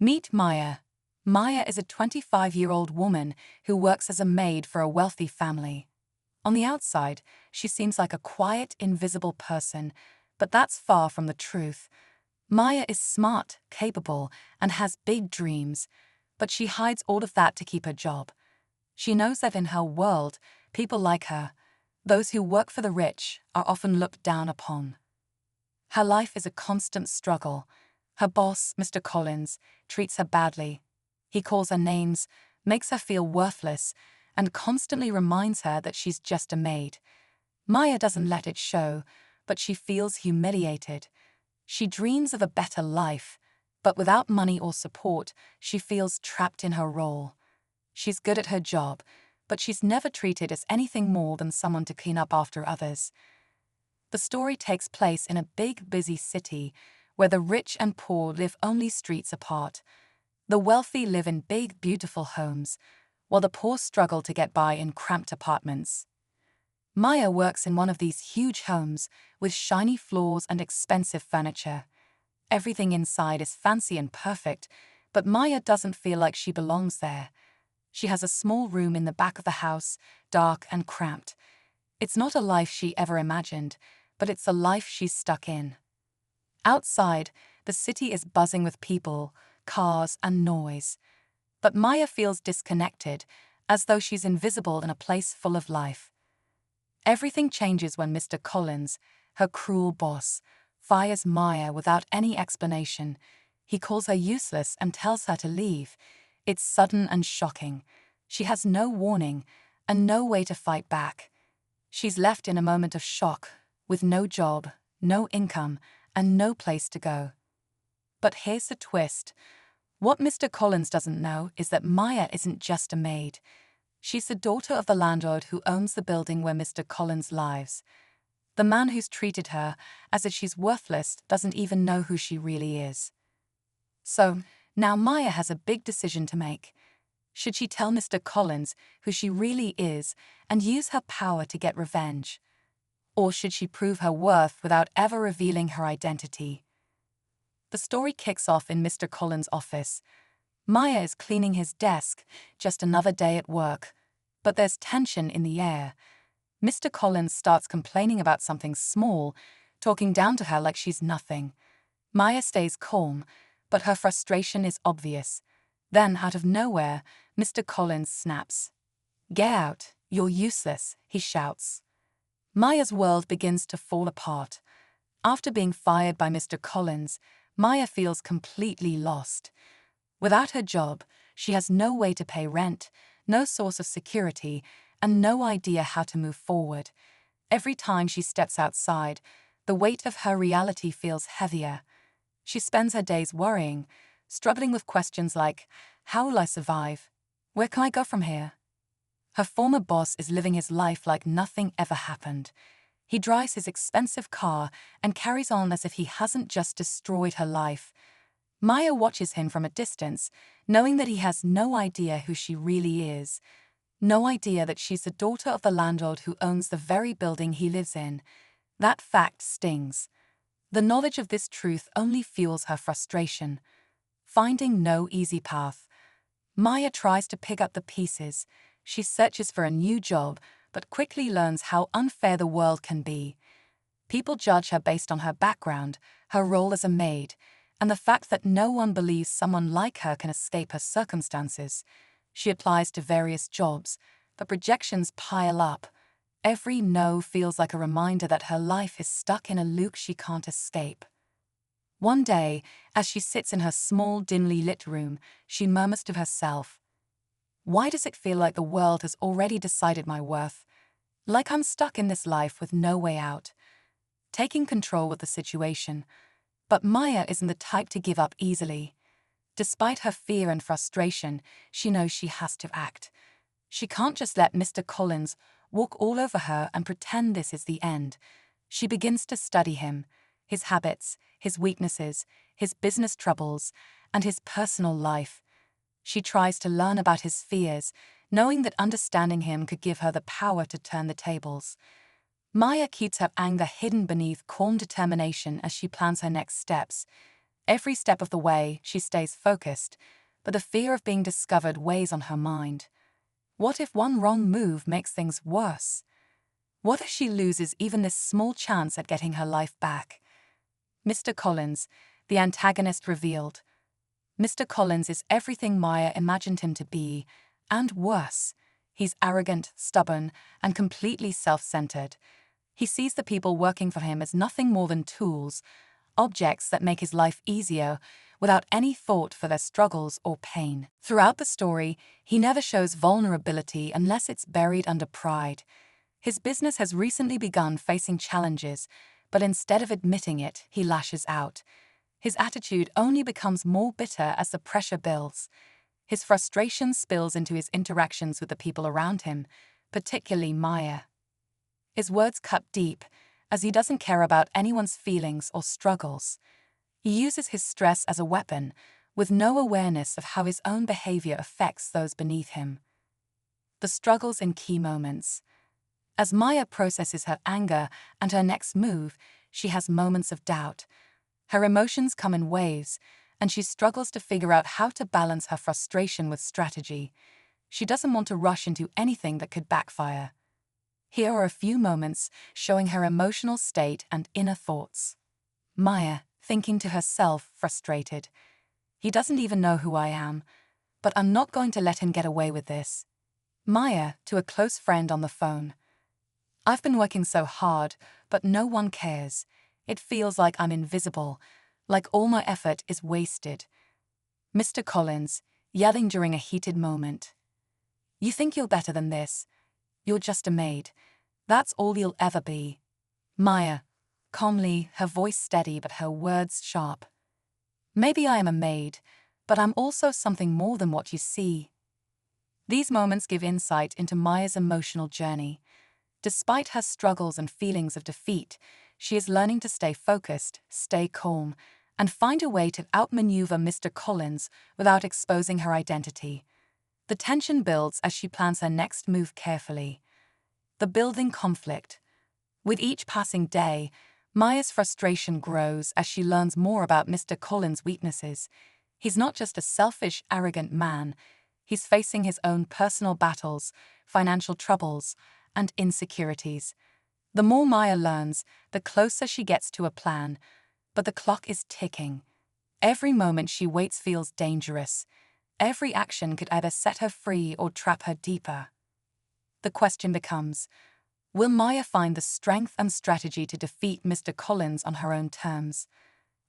Meet Maya. Maya is a 25-year-old woman who works as a maid for a wealthy family. On the outside, she seems like a quiet, invisible person, but that's far from the truth. Maya is smart, capable, and has big dreams, but she hides all of that to keep her job. She knows that in her world, people like her, those who work for the rich, are often looked down upon. Her life is a constant struggle. Her boss, Mr. Collins, treats her badly. He calls her names, makes her feel worthless, and constantly reminds her that she's just a maid. Maya doesn't let it show, but she feels humiliated. She dreams of a better life, but without money or support, she feels trapped in her role. She's good at her job, but she's never treated as anything more than someone to clean up after others. The story takes place in a big, busy city where the rich and poor live only streets apart. The wealthy live in big, beautiful homes, while the poor struggle to get by in cramped apartments. Maya works in one of these huge homes with shiny floors and expensive furniture. Everything inside is fancy and perfect, but Maya doesn't feel like she belongs there. She has a small room in the back of the house, dark and cramped. It's not a life she ever imagined, but it's a life she's stuck in. Outside, the city is buzzing with people, cars, and noise. But Maya feels disconnected, as though she's invisible in a place full of life. Everything changes when Mr. Collins, her cruel boss, fires Maya without any explanation. He calls her useless and tells her to leave. It's sudden and shocking. She has no warning and no way to fight back. She's left in a moment of shock, with no job, no income, and no place to go. But here's the twist. What Mr. Collins doesn't know is that Maya isn't just a maid. She's the daughter of the landlord who owns the building where Mr. Collins lives. The man who's treated her as if she's worthless doesn't even know who she really is. So, now Maya has a big decision to make. Should she tell Mr. Collins who she really is and use her power to get revenge? Or should she prove her worth without ever revealing her identity? The story kicks off in Mr. Collins' office. Maya is cleaning his desk, just another day at work. But there's tension in the air. Mr. Collins starts complaining about something small, talking down to her like she's nothing. Maya stays calm, but her frustration is obvious. Then, out of nowhere, Mr. Collins snaps. "Get out, you're useless," he shouts. Maya's world begins to fall apart. After being fired by Mr. Collins, Maya feels completely lost. Without her job, she has no way to pay rent, no source of security, and no idea how to move forward. Every time she steps outside, the weight of her reality feels heavier. She spends her days worrying, struggling with questions like, how will I survive? Where can I go from here? Her former boss is living his life like nothing ever happened. He drives his expensive car and carries on as if he hasn't just destroyed her life. Maya watches him from a distance, knowing that he has no idea who she really is. No idea that she's the daughter of the landlord who owns the very building he lives in. That fact stings. The knowledge of this truth only fuels her frustration. Finding no easy path. Maya tries to pick up the pieces. She searches for a new job, but quickly learns how unfair the world can be. People judge her based on her background, her role as a maid, and the fact that no one believes someone like her can escape her circumstances. She applies to various jobs, but rejections pile up. Every no feels like a reminder that her life is stuck in a loop she can't escape. One day, as she sits in her small, dimly lit room, she murmurs to herself, "Why does it feel like the world has already decided my worth? Like I'm stuck in this life with no way out." Taking control of the situation. But Maya isn't the type to give up easily. Despite her fear and frustration, she knows she has to act. She can't just let Mr. Collins walk all over her and pretend this is the end. She begins to study him, his habits, his weaknesses, his business troubles, and his personal life. She tries to learn about his fears, knowing that understanding him could give her the power to turn the tables. Maya keeps her anger hidden beneath calm determination as she plans her next steps. Every step of the way, she stays focused, but the fear of being discovered weighs on her mind. What if one wrong move makes things worse? What if she loses even this small chance at getting her life back? Mr. Collins, the antagonist, revealed. Mr. Collins is everything Maya imagined him to be, and worse. He's arrogant, stubborn, and completely self-centered. He sees the people working for him as nothing more than tools, objects that make his life easier, without any thought for their struggles or pain. Throughout the story, he never shows vulnerability unless it's buried under pride. His business has recently begun facing challenges, but instead of admitting it, he lashes out. His attitude only becomes more bitter as the pressure builds. His frustration spills into his interactions with the people around him, particularly Maya. His words cut deep, as he doesn't care about anyone's feelings or struggles. He uses his stress as a weapon, with no awareness of how his own behavior affects those beneath him. The struggles in key moments. As Maya processes her anger and her next move, she has moments of doubt. Her emotions come in waves, and she struggles to figure out how to balance her frustration with strategy. She doesn't want to rush into anything that could backfire. Here are a few moments showing her emotional state and inner thoughts. Maya, thinking to herself, frustrated. He doesn't even know who I am, but I'm not going to let him get away with this. Maya, to a close friend on the phone. I've been working so hard, but no one cares. It feels like I'm invisible, like all my effort is wasted. Mr. Collins, yelling during a heated moment. You think you're better than this? You're just a maid. That's all you'll ever be. Maya, calmly, her voice steady but her words sharp. Maybe I am a maid, but I'm also something more than what you see. These moments give insight into Maya's emotional journey. Despite her struggles and feelings of defeat, she is learning to stay focused, stay calm, and find a way to outmaneuver Mr. Collins without exposing her identity. The tension builds as she plans her next move carefully. The building conflict. With each passing day, Maya's frustration grows as she learns more about Mr. Collins' weaknesses. He's not just a selfish, arrogant man. He's facing his own personal battles, financial troubles, and insecurities. The more Maya learns, the closer she gets to a plan, but the clock is ticking. Every moment she waits feels dangerous. Every action could either set her free or trap her deeper. The question becomes, will Maya find the strength and strategy to defeat Mr. Collins on her own terms?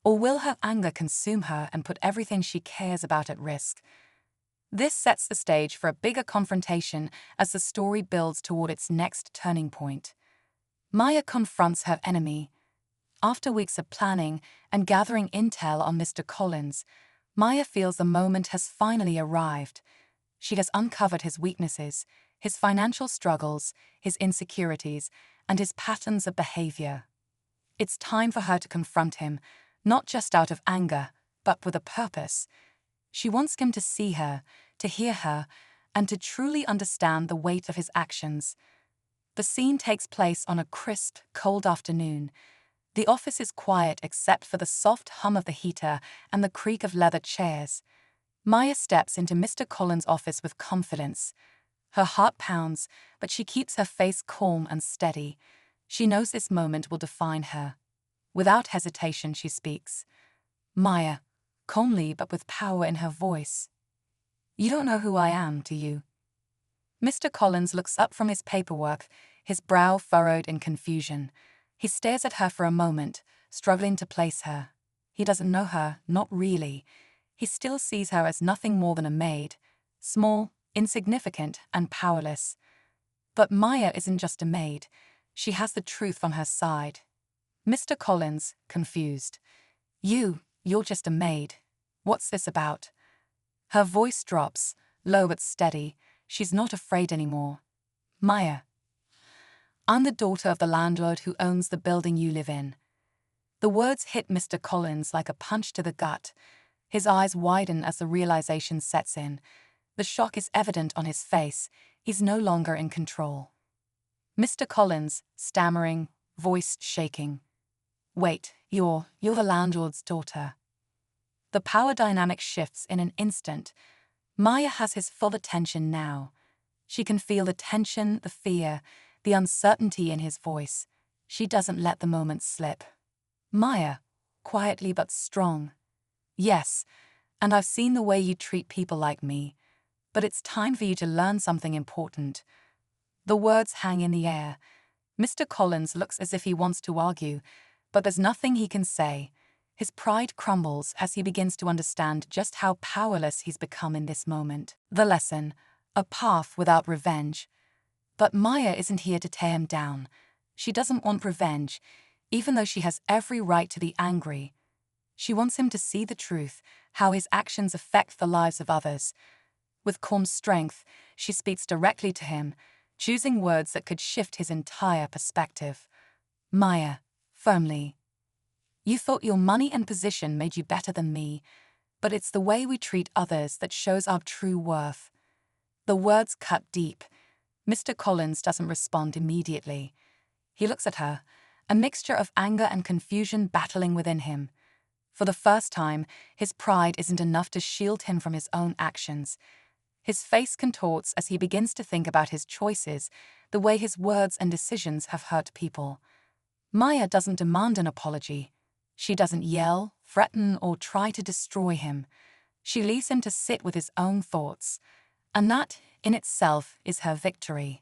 Or will her anger consume her and put everything she cares about at risk? This sets the stage for a bigger confrontation as the story builds toward its next turning point. Maya confronts her enemy. After weeks of planning and gathering intel on Mr. Collins, Maya feels the moment has finally arrived. She has uncovered his weaknesses, his financial struggles, his insecurities, and his patterns of behavior. It's time for her to confront him, not just out of anger, but with a purpose. She wants him to see her, to hear her, and to truly understand the weight of his actions. The scene takes place on a crisp, cold afternoon. The office is quiet except for the soft hum of the heater and the creak of leather chairs. Maya steps into Mr. Collins' office with confidence. Her heart pounds, but she keeps her face calm and steady. She knows this moment will define her. Without hesitation, she speaks. Maya, calmly but with power in her voice. You don't know who I am, do you? Mr. Collins looks up from his paperwork, his brow furrowed in confusion. He stares at her for a moment, struggling to place her. He doesn't know her, not really. He still sees her as nothing more than a maid, small, insignificant, and powerless. But Maya isn't just a maid. She has the truth on her side. Mr. Collins, confused. You're just a maid. What's this about? Her voice drops, low but steady. She's not afraid anymore. Maya. I'm the daughter of the landlord who owns the building you live in. The words hit Mr. Collins like a punch to the gut. His eyes widen as the realization sets in. The shock is evident on his face. He's no longer in control. Mr. Collins, stammering, voice shaking. Wait, you're the landlord's daughter. The power dynamic shifts in an instant. Maya has his full attention now. She can feel the tension, the fear, the uncertainty in his voice. She doesn't let the moment slip. Maya, quietly but strong. Yes, and I've seen the way you treat people like me, but it's time for you to learn something important. The words hang in the air. Mr. Collins looks as if he wants to argue, but there's nothing he can say. His pride crumbles as he begins to understand just how powerless he's become in this moment. The lesson: a path without revenge. But Maya isn't here to tear him down. She doesn't want revenge, even though she has every right to be angry. She wants him to see the truth, how his actions affect the lives of others. With calm strength, she speaks directly to him, choosing words that could shift his entire perspective. Maya, firmly. You thought your money and position made you better than me, but it's the way we treat others that shows our true worth. The words cut deep. Mr. Collins doesn't respond immediately. He looks at her, a mixture of anger and confusion battling within him. For the first time, his pride isn't enough to shield him from his own actions. His face contorts as he begins to think about his choices, the way his words and decisions have hurt people. Maya doesn't demand an apology. She doesn't yell, threaten, or try to destroy him. She leaves him to sit with his own thoughts. And that, in itself, is her victory.